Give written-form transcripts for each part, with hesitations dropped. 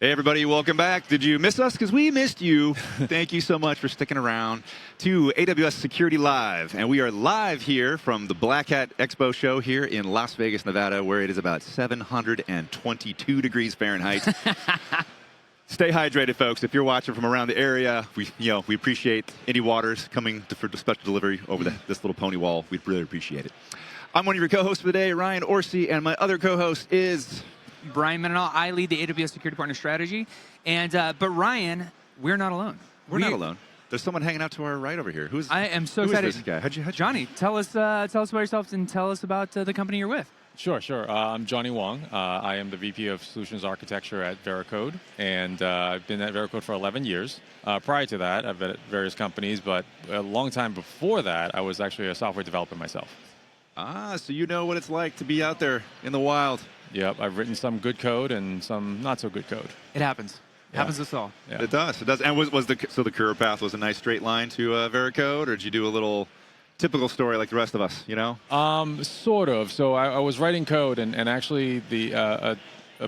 Hey everybody, welcome back. Did you miss us? Because we missed you. Thank you so much for sticking around to AWS Security Live. And we are live here from the Black Hat Expo show here in Las Vegas, Nevada, where it is about 722 degrees Fahrenheit. Stay hydrated, folks. If you're watching from around the area, we appreciate any waters coming for special delivery over this little pony wall. We'd really appreciate it. I'm one of your co-hosts for the day, Ryan Orsi, and my other co-host is Brian Mendenhall. I lead the AWS Security Partner Strategy. But Ryan, we're not alone. We're not alone. There's someone hanging out to our right over here. I am so excited. Who is this guy? How'd you Johnny, tell us about yourself and tell us about the company you're with. Sure. I'm Johnny Wong. I am the VP of Solutions Architecture at Veracode, and I've been at Veracode for 11 years. Prior to that, I've been at various companies, but a long time before that, I was actually a software developer myself. So you know what it's like to be out there in the wild. Yep, I've written some good code and some not so good code. It happens. It happens to us all. Yeah. It does. And the career path was a nice straight line to Veracode, or did you do a little typical story like the rest of us? You know? Sort of. So I was writing code, and actually a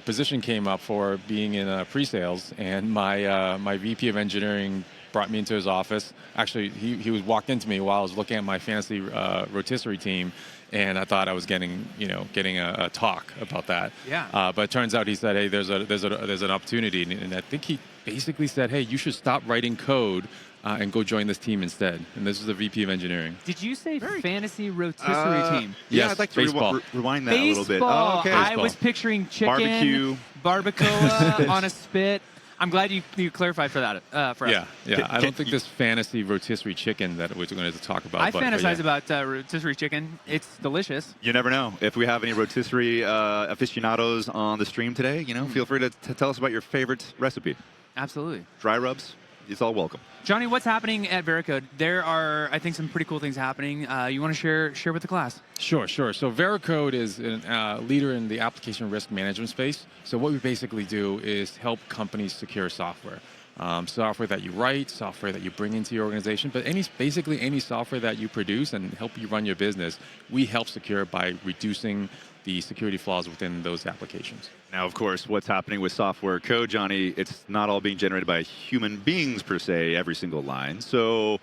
position came up for being in pre-sales, and my VP of engineering brought me into his office. Actually, he was walked into me while I was looking at my fantasy rotisserie team. And I thought I was getting a talk about that. Yeah. But it turns out he said, hey, there's an opportunity, and I think he basically said, hey, you should stop writing code and go join this team instead. And this is the VP of engineering. Did you say fantasy rotisserie team? Yeah, yes, I'd like to rewind that a little bit. Oh, okay. I was picturing chicken, barbacoa on a spit. I'm glad you clarified for that. For us. Yeah. I don't think this fantasy rotisserie chicken that we're going to talk about. I fantasize about rotisserie chicken. It's delicious. You never know. If we have any rotisserie aficionados on the stream today, feel free to tell us about your favorite recipe. Absolutely. Dry rubs, it's all welcome. Johnny, what's happening at Veracode? There are, I think, some pretty cool things happening. You want to share with the class? Sure. So Veracode is a leader in the application risk management space. So what we basically do is help companies secure software. Software that you write, software that you bring into your organization, but basically any software that you produce and help you run your business, we help secure by reducing the security flaws within those applications. Now, of course, what's happening with software code, Johnny, it's not all being generated by human beings per se, every single line. So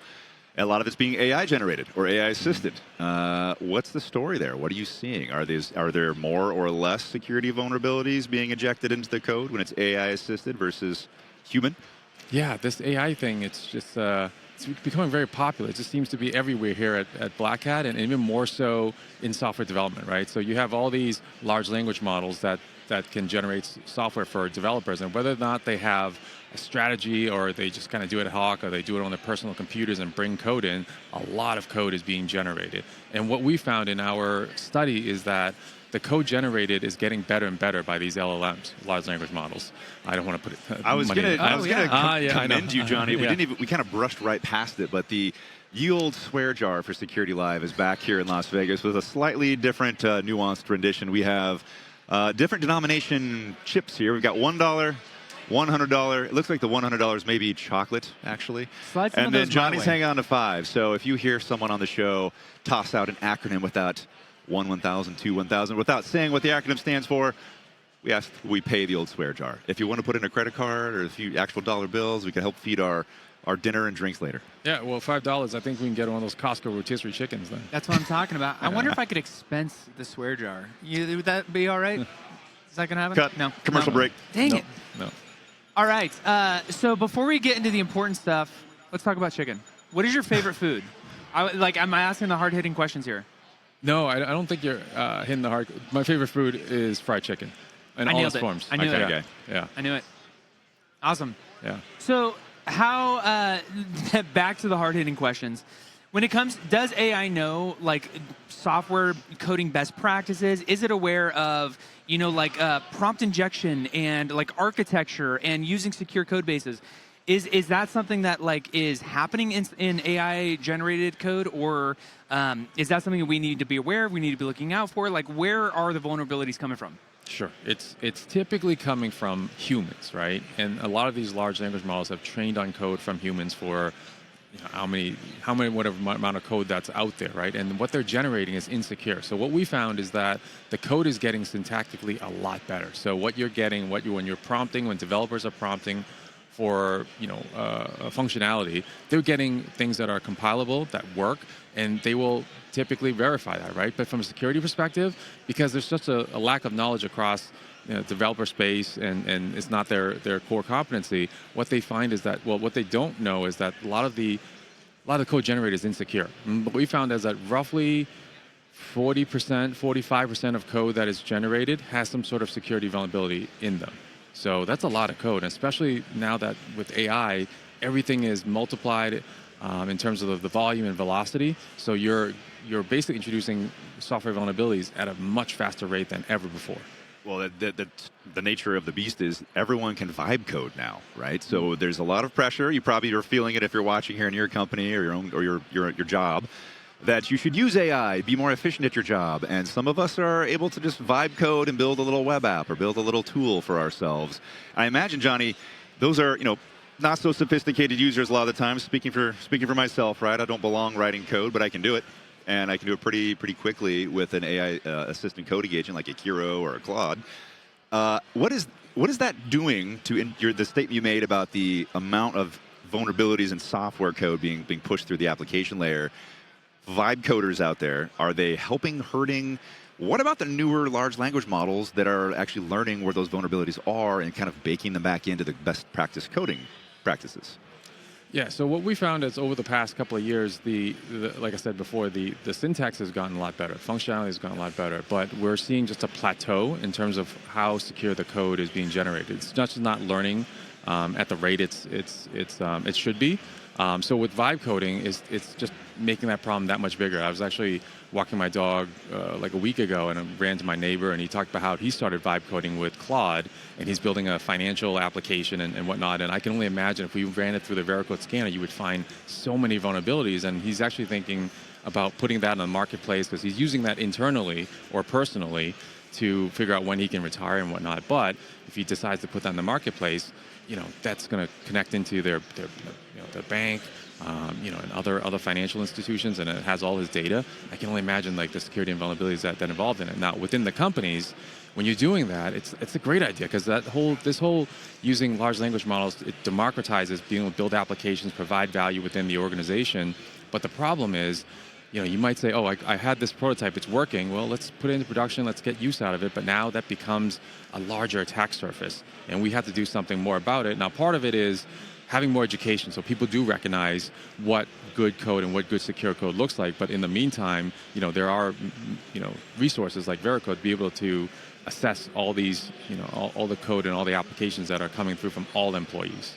a lot of it's being AI generated or AI assisted. What's the story there? What are you seeing? Are there more or less security vulnerabilities being injected into the code when it's AI assisted versus human? Yeah, this AI thing, it's just it's becoming very popular. It just seems to be everywhere here at Black Hat, and even more so in software development, right? So you have all these large language models that can generate software for developers, and whether or not they have a strategy or they just kind of do it ad hoc or they do it on their personal computers and bring code in, a lot of code is being generated. And what we found in our study is that the code generated is getting better and better by these LLMs, large language models. I don't want to put it. I was going to commend you, Johnny. Yeah. We kind of brushed right past it, but the old swear jar for Security Live is back here in Las Vegas with a slightly different, nuanced rendition. We have different denomination chips here. We've got $1, $100. It looks like the $100 may be chocolate, actually. And then Johnny's hanging on to $5. So if you hear someone on the show toss out an acronym without 1,000, 2, 1,000, without saying what the acronym stands for, we pay the old swear jar. If you want to put in a credit card or a few actual dollar bills, we can help feed our dinner and drinks later. Yeah, well, $5, I think we can get one of those Costco rotisserie chickens then. That's what I'm talking about. I wonder if I could expense the swear jar. Would that be all right? Is that going to happen? Cut. No. Commercial break. Dang it. No. All right. So before we get into the important stuff, let's talk about chicken. What is your favorite food? I'm asking the hard-hitting questions here. No, I don't think you're hitting the hard. My favorite food is fried chicken in all its forms. I knew it. Okay. Yeah. I knew it. Awesome. Yeah. So how, back to the hard-hitting questions. When it comes, does AI know, software coding best practices? Is it aware of, prompt injection and, architecture and using secure code bases? Is that something that is happening in AI-generated code, or is that something that we need to be aware of, we need to be looking out for? Where are the vulnerabilities coming from? Sure. It's typically coming from humans, right? And a lot of these large language models have trained on code from humans for how many whatever amount of code that's out there, right? And what they're generating is insecure. So what we found is that the code is getting syntactically a lot better. So what you're getting, when you're prompting, when developers are prompting for a functionality, they're getting things that are compilable, that work, and they will typically verify that, right? But from a security perspective, because there's such a lack of knowledge across developer space, and it's not their core competency, what they find is that, well, what they don't know is that a lot of the code generated is insecure. And what we found is that roughly 40%, 45% of code that is generated has some sort of security vulnerability in them. So that's a lot of code, and especially now that with AI, everything is multiplied in terms of the volume and velocity. So you're basically introducing software vulnerabilities at a much faster rate than ever before. Well, the nature of the beast is everyone can vibe code now, right? So there's a lot of pressure. You probably are feeling it if you're watching here in your company or your job, that you should use AI, be more efficient at your job. And some of us are able to just vibe code and build a little web app or build a little tool for ourselves. I imagine, Johnny, those are, not so sophisticated users a lot of the time. Speaking for myself, right? I don't belong writing code, but I can do it. And I can do it pretty quickly with an AI assistant coding agent like a Kiro or a Claude. What is that doing to the statement you made about the amount of vulnerabilities in software code being pushed through the application layer? Vibe coders out there, are they helping, hurting? What about the newer large language models that are actually learning where those vulnerabilities are and kind of baking them back into the best practice coding practices? Yeah, so what we found is over the past couple of years, like I said before, the syntax has gotten a lot better, functionality has gotten a lot better, but we're seeing just a plateau in terms of how secure the code is being generated. It's just not learning at the rate it should be. So with vibe coding, it's just making that problem that much bigger. I was actually walking my dog like a week ago, and I ran into my neighbor, and he talked about how he started vibe coding with Claude, and he's building a financial application and whatnot. And I can only imagine if we ran it through the Veracode scanner, you would find so many vulnerabilities. And he's actually thinking about putting that in the marketplace because he's using that internally or personally to figure out when he can retire and whatnot. But if he decides to put that in the marketplace, that's going to connect into their bank, and other financial institutions, and it has all his data. I can only imagine like the security and vulnerabilities that involved in it. Now, within the companies, when you're doing that, it's a great idea because this whole using large language models, it democratizes being able to build applications, provide value within the organization. But the problem is, you might say, oh, I had this prototype, it's working. Well, let's put it into production, let's get use out of it. But now that becomes a larger attack surface, and we have to do something more about it. Now, part of it is having more education, so people do recognize what good code and what good secure code looks like. But in the meantime, there are, resources like Veracode to be able to assess all these, all the code and all the applications that are coming through from all employees.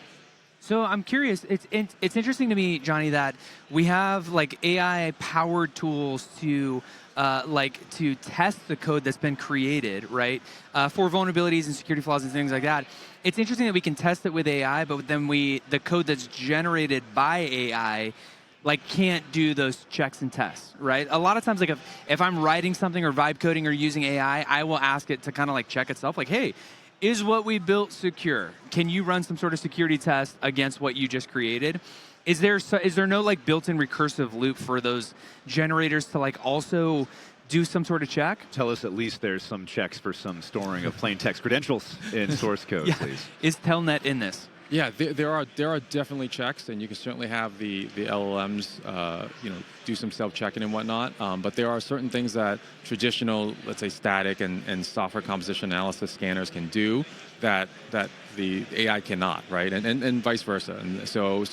So I'm curious. It's interesting to me, Johnny, that we have like AI-powered tools to to test the code that's been created, right, for vulnerabilities and security flaws and things like that. It's interesting that we can test it with AI, but then the code that's generated by AI can't do those checks and tests, right? A lot of times, if I'm writing something or vibe coding or using AI, I will ask it to kind of check itself, hey, is what we built secure? Can you run some sort of security test against what you just created? Is there no built-in recursive loop for those generators to also do some sort of check? Tell us at least there's some checks for some storing of plain text credentials in source code, please. Is Telnet in this? Yeah, there are definitely checks, and you can certainly have the LLMs, do some self-checking and whatnot. But there are certain things that traditional, let's say, static and software composition analysis scanners can do that the AI cannot, right? And vice versa. And so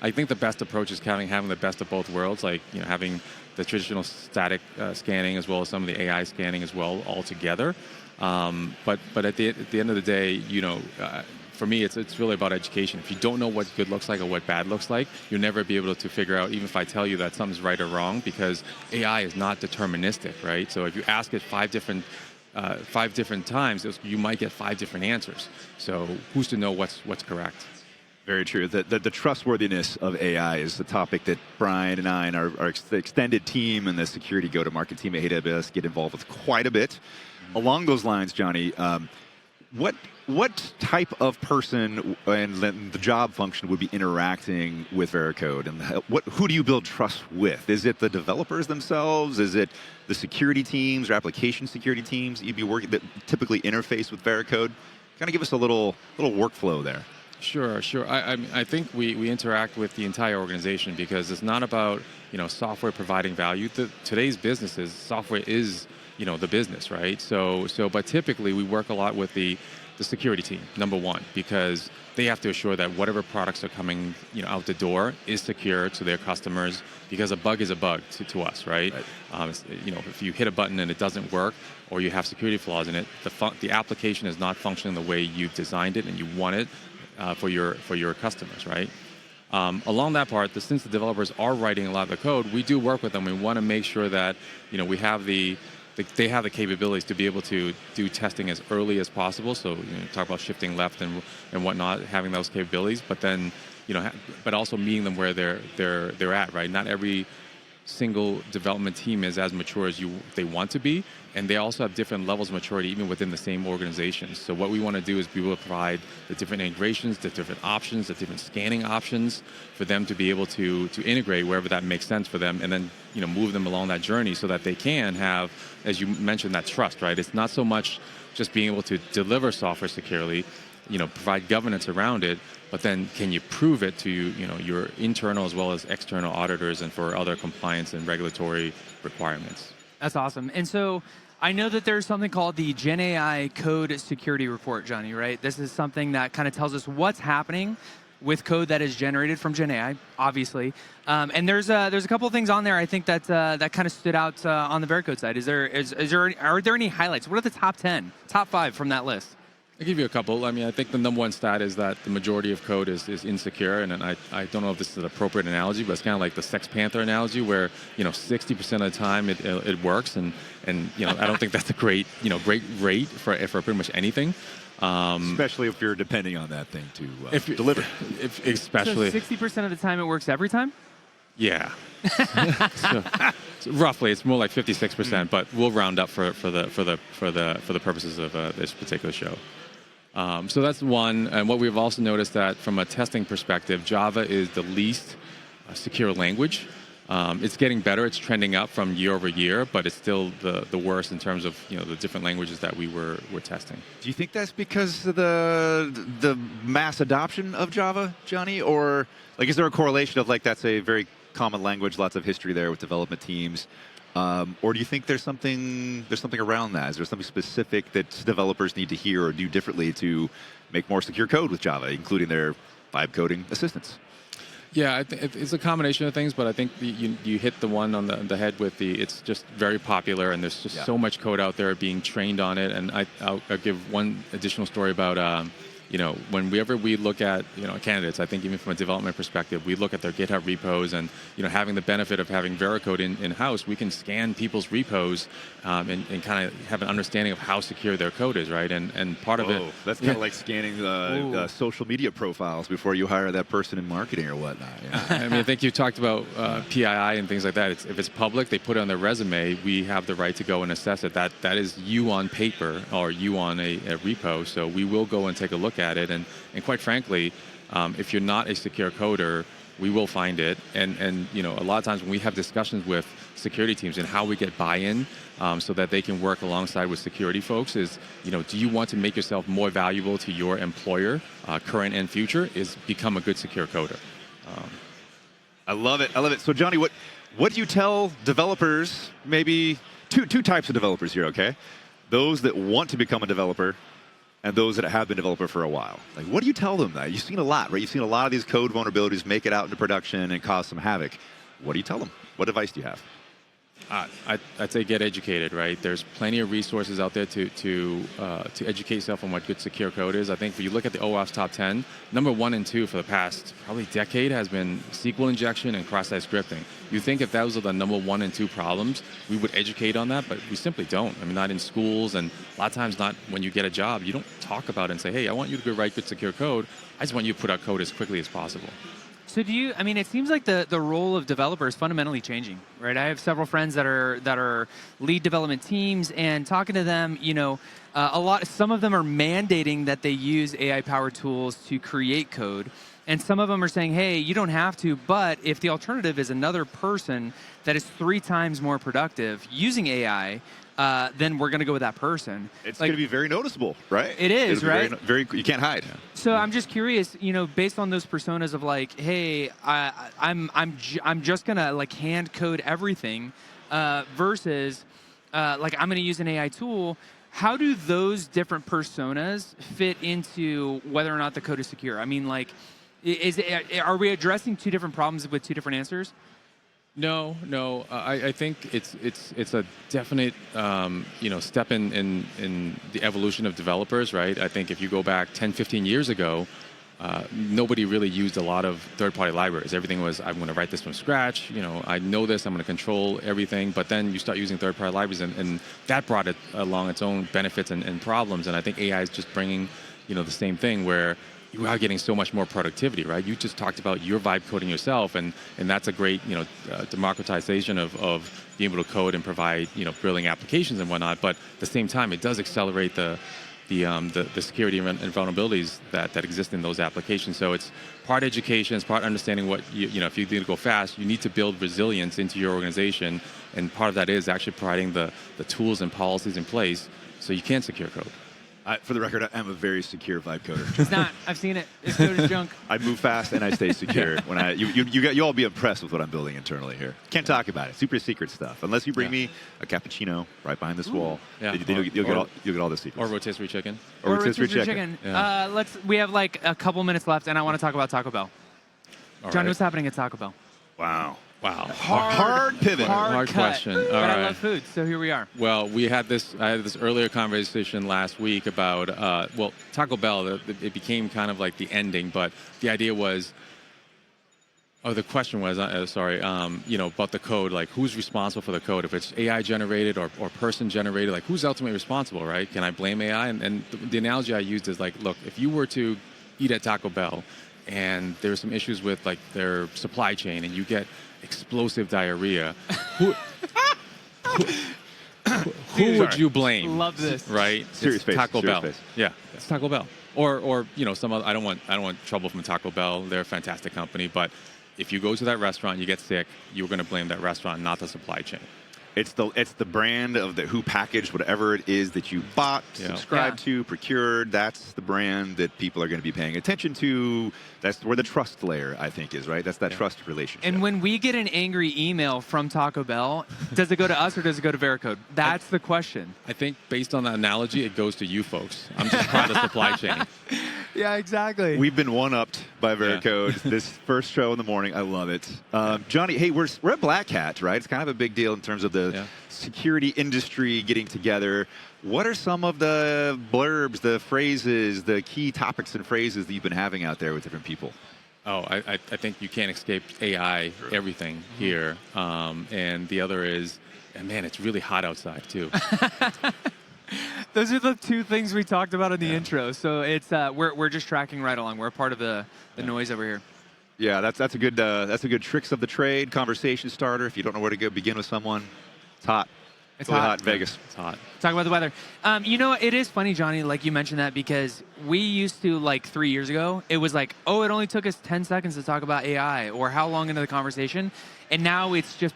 I think the best approach is having the best of both worlds, having the traditional static scanning as well as some of the AI scanning as well all together. But at the end of the day, for me, it's really about education. If you don't know what good looks like or what bad looks like, you'll never be able to figure out, even if I tell you that something's right or wrong, because AI is not deterministic, right? So if you ask it five different times, you might get 5 different answers. So who's to know what's correct? Very true. The trustworthiness of AI is the topic that Brian and I and our extended team and the security go-to-market team at AWS get involved with quite a bit. Along those lines, Johnny, what what type of person and then the job function would be interacting with Veracode, and who do you build trust with? Is it the developers themselves? Is it the security teams or application security teams that you'd be working that typically interface with Veracode? Kind of give us a little workflow there. Sure, sure. I think we interact with the entire organization because it's not about software providing value. Today's businesses, software is the business, right? But typically we work a lot with the security team, number one, because they have to assure that whatever products are coming out the door is secure to their customers, because a bug is a bug to us, right? If you hit a button and it doesn't work, or you have security flaws in it, the application is not functioning the way you've designed it and you want it for your customers, right? Along that part, since the developers are writing a lot of the code, we do work with them. We want to make sure that we have they have the capabilities to be able to do testing as early as possible. So talk about shifting left and whatnot, having those capabilities, but then but also meeting them where they're at, right? Not every single development team is as mature as they want to be, and they also have different levels of maturity even within the same organization. So what we want to do is be able to provide the different integrations, the different options, the different scanning options for them to be able to integrate wherever that makes sense for them, and then move them along that journey so that they can have, as you mentioned, that trust, right? It's not so much just being able to deliver software securely, provide governance around it, but then can you prove it to your internal as well as external auditors and for other compliance and regulatory requirements. That's awesome. And so I know that there's something called the Gen AI Code Security Report, Johnny, right? This is something that kind of tells us what's happening with code that is generated from Gen AI, obviously. And there's a couple of things on there I think that kind of stood out on the Veracode side. Are there any highlights? What are the top 10, top 5 from that list? I'll give you a couple. I mean, I think the number one stat is that the majority of code is insecure, and I don't know if this is an appropriate analogy, but it's kind of like the Sex Panther analogy, where 60% of the time it works, and I don't think that's a great rate for pretty much anything. Especially if you're depending on that thing to deliver. Especially. So 60% of the time it works every time? Yeah. so roughly, it's more like 56%, but we'll round up for the purposes of this particular show. So that's one. And what we've also noticed that from a testing perspective, Java is the least secure language. It's getting better. It's trending up from year over year, but it's still the worst in terms of the different languages that we're testing. Do you think that's because of the mass adoption of Java, Johnny, or is there a correlation of that's a very common language, lots of history there with development teams, or do you think there's something around that? Is there something specific that developers need to hear or do differently to make more secure code with Java, including their vibe coding assistants? Yeah, it's a combination of things, but I think you hit the one on the head with it's just very popular, and there's just so much code out there being trained on it. And I'll give one additional story about whenever we look at candidates, I think even from a development perspective, we look at their GitHub repos, and having the benefit of having Veracode in-house, we can scan people's repos and kind of have an understanding of how secure their code is, right? And part of it, that's kind of like scanning the social media profiles before you hire that person in marketing or whatnot. Yeah. I mean, I think you talked about PII and things like that. If it's public, they put it on their resume. We have the right to go and assess it. That is you on paper or you on a repo. So we will go and take a look at it. And quite frankly, if you're not a secure coder, we will find it. And a lot of times when we have discussions with security teams and how we get buy-in so that they can work alongside with security folks is, do you want to make yourself more valuable to your employer, current and future, is become a good secure coder. I love it. So Johnny, what do you tell developers, maybe two types of developers here, okay? Those that want to become a developer and those that have been developer for a while. What do you tell them? You've seen a lot, right? You've seen a lot of these code vulnerabilities make it out into production and cause some havoc. What do you tell them? What advice do you have? I'd say get educated, right? There's plenty of resources out there to educate yourself on what good secure code is. I think if you look at the OWASP top 10, number 1 and 2 for the past probably decade has been SQL injection and cross-site scripting. You think if those are the number 1 and 2 problems, we would educate on that, but we simply don't. I mean, not in schools, and a lot of times not when you get a job. You don't talk about it and say, hey, I want you to write good secure code. I just want you to put out code as quickly as possible. So do you? I mean, it seems like the role of developer is fundamentally changing, right? I have several friends that are lead development teams, and talking to them, some of them are mandating that they use AI powered tools to create code, and some of them are saying, hey, you don't have to, but if the alternative is another person that is 3 times more productive using AI, then we're going to go with that person. It's going to be very noticeable, right? It is, right? Very, you can't hide. So I'm just curious, based on those personas of like, hey, I'm just gonna like hand code everything, versus like I'm gonna use an AI tool. How do those different personas fit into whether or not the code is secure? I mean, like, are we addressing 2 different problems with 2 different answers? No. I think it's a definite step in the evolution of developers, right? I think if you go back 10, 15 years ago, nobody really used a lot of third-party libraries. Everything was, I'm going to write this from scratch. I know this. I'm going to control everything. But then you start using third-party libraries, and that brought it along its own benefits and problems. And I think AI is just bringing, the same thing where you are getting so much more productivity, right? You just talked about your vibe coding yourself, and that's a great, democratization of being able to code and provide, brilliant applications and whatnot. But at the same time, it does accelerate the security and vulnerabilities that exist in those applications. So it's part education, it's part understanding what, if you need to go fast, you need to build resilience into your organization. And part of that is actually providing the tools and policies in place so you can secure code. For the record, I'm a very secure vibe coder. It's not. I've seen it. It's code is junk. I move fast and I stay secure. When you all be impressed with what I'm building internally here. Can't talk about it. Super secret stuff. Unless you bring me a cappuccino right behind this wall, then you'll get all the secrets. Or rotisserie chicken. Or rotisserie chicken. Yeah. We have like a couple minutes left, and I want to talk about Taco Bell. John, what's happening at Taco Bell? Wow. Hard pivot. Hard question. All but right. I love food, so here we are. Well, I had this earlier conversation last week about, Taco Bell, it became kind of like the ending, but the idea was, the question was, about the code, like who's responsible for the code? If it's AI generated or person generated, like who's ultimately responsible, right? Can I blame AI? And the analogy I used is like, look, if you were to eat at Taco Bell and there's some issues with like their supply chain and you get explosive diarrhea, who would you blame? Love this. Right? Serious face. Taco Bell. Face. Yeah, it's Taco Bell. Or some other. I don't want trouble from Taco Bell. They're a fantastic company, but if you go to that restaurant, you get sick, you're going to blame that restaurant, not the supply chain. It's the brand of who packaged whatever it is that you bought, subscribed to, procured. That's the brand that people are going to be paying attention to. That's where the trust layer, I think, is, right? That's that trust relationship. And when we get an angry email from Taco Bell, does it go to us or does it go to Veracode? That's the question. I think based on that analogy, it goes to you folks. I'm just proud of supply chain. Yeah, exactly. We've been one-upped by Veracode. This first show in the morning, I love it. Johnny, hey, we're at Black Hat, right? It's kind of a big deal in terms of the security industry getting together. What are some of the blurbs, the phrases, the key topics and phrases that you've been having out there with different people? Oh, I think you can't escape AI, everything here. And the other is, and man, it's really hot outside too. Those are the 2 things we talked about in the intro. So it's we're just tracking right along. We're a part of the noise over here. Yeah, that's a good tricks of the trade conversation starter. If you don't know where to go, begin with someone. It's hot. It's really hot in Vegas. It's hot. Talk about the weather. It is funny, Johnny, like you mentioned that, because we used to, like 3 years ago, it was like, oh, it only took us 10 seconds to talk about AI, or how long into the conversation. And now it's just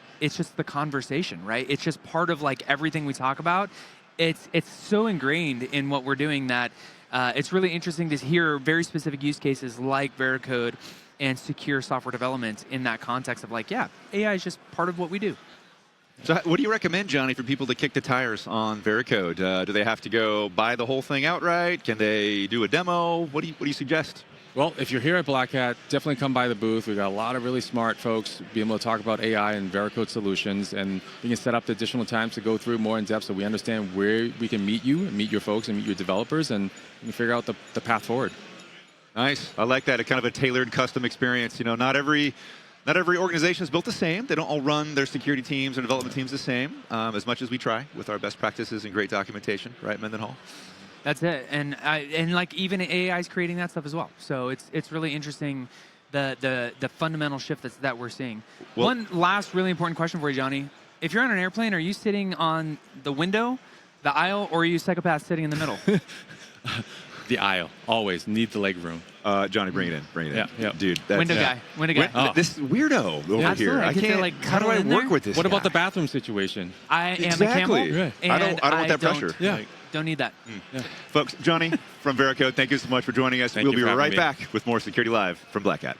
the conversation, right? It's just part of like everything we talk about. It's so ingrained in what we're doing that it's really interesting to hear very specific use cases like Veracode and secure software development in that context of like, yeah, AI is just part of what we do. So what do you recommend, Johnny, for people to kick the tires on Veracode? Do they have to go buy the whole thing outright? Can they do a demo? What do you suggest? Well, if you're here at Black Hat, definitely come by the booth. We've got a lot of really smart folks being able to talk about AI and Veracode solutions, and we can set up the additional times to go through more in depth so we understand where we can meet you, and meet your folks, and meet your developers, and we can figure out the path forward. Nice. I like that. A kind of a tailored, custom experience. Not every organization is built the same. They don't all run their security teams or development teams the same, as much as we try with our best practices and great documentation, right, Mendenhall? That's it, and like even AI is creating that stuff as well. So it's really interesting the fundamental shift that we're seeing. Well- One last really important question for you, Johnny. If you're on an airplane, are you sitting on the window, the aisle, or are you a psychopath sitting in the middle? The aisle, always need the leg room. Johnny, bring it in. Bring it in. Yeah. Dude. That's, Window guy. Window guy. Oh. This weirdo over Absolutely. here. I I get to, can't. like, How do cuddle I in work there. with this What about guy? the bathroom situation? I am Exactly. a camel. Right. And I don't want that don't, pressure. Yeah. like, don't need that. Folks, Johnny from Veracode, thank you so much for joining us. Thank we'll you be for having right me. back with more Security Live from Black Hat.